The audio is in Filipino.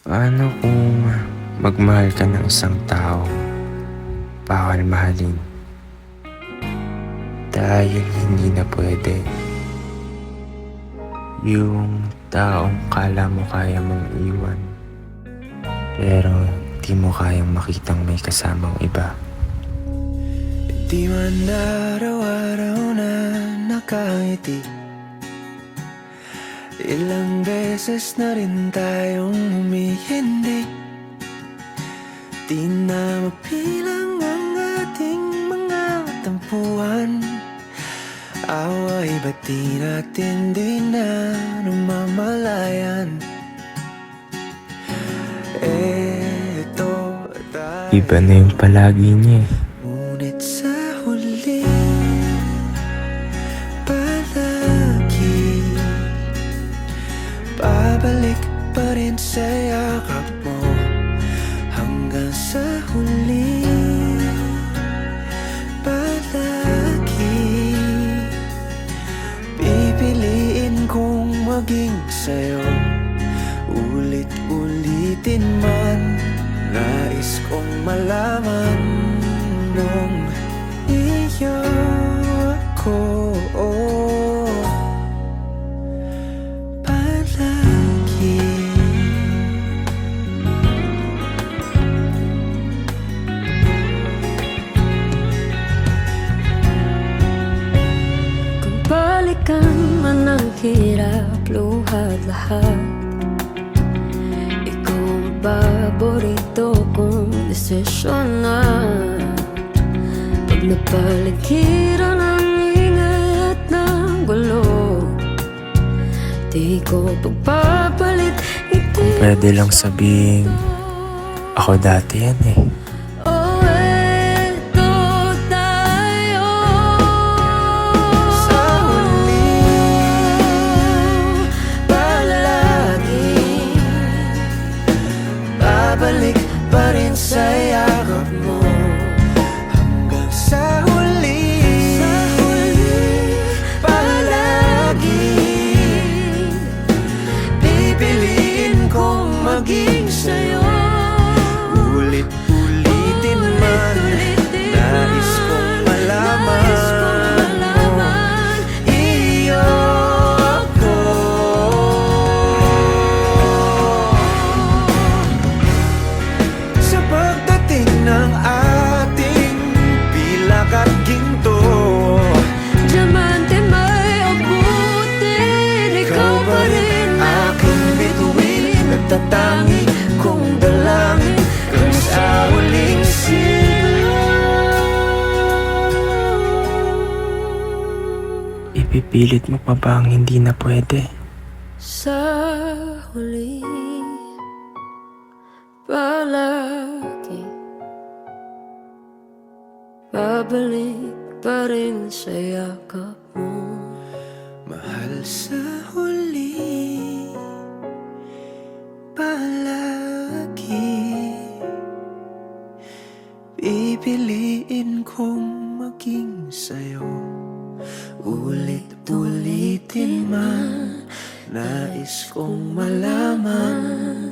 Paano kung magmahal ka ng isang tao, bawal mahalin dahil hindi na pwede? Yung taong kala mo kaya mong iwan, pero di mo kayang makitang may kasamang iba. Di man araw-araw na nakangiti, ilang beses na rin tayong humihindi. Di na mapilang ang ating mga tampuhan. Away ba't di natin di na namamalayan? Eto tayo, Iba na yung palagi niya eh. ngunit sa huli palagi babalik pa rin sa yakap mo. Hanggang sa huli palagi pipiliin kong maging sa'yo. Ulit-ulitin man, nais kong malaman nung iyo ako palagi. Kung balikan man ang hirap, luhat lahat, ikaw ang paborito kong desisyon na. Pag napaligiran ang ingay at ng gulo, di ko pagpapalit. Kung pwede lang sabihin, ako dati yan eh. Oh, eto tayo Sa huli palagi babalik pa rin sa yakap mo. Hanggang sa huli palagi pipiliin kong maging sa'yo. Ulit-ulitin man, nais kong malaman mo, iyo ako. Sa pagdating ng ating pilak at ginto, diamante may abutin, ikaw pa rin aking bituin, nagtatangi kong dalangin kung sa huling sigaw. Ipipilit mo pa ba ang hindi na pwede? sa huli palagi babalik pa rin sa yakap mo. Mahal sa huli palagi pipiliin kong maging sa'yo. Ulit-ulitin man, nais kong malaman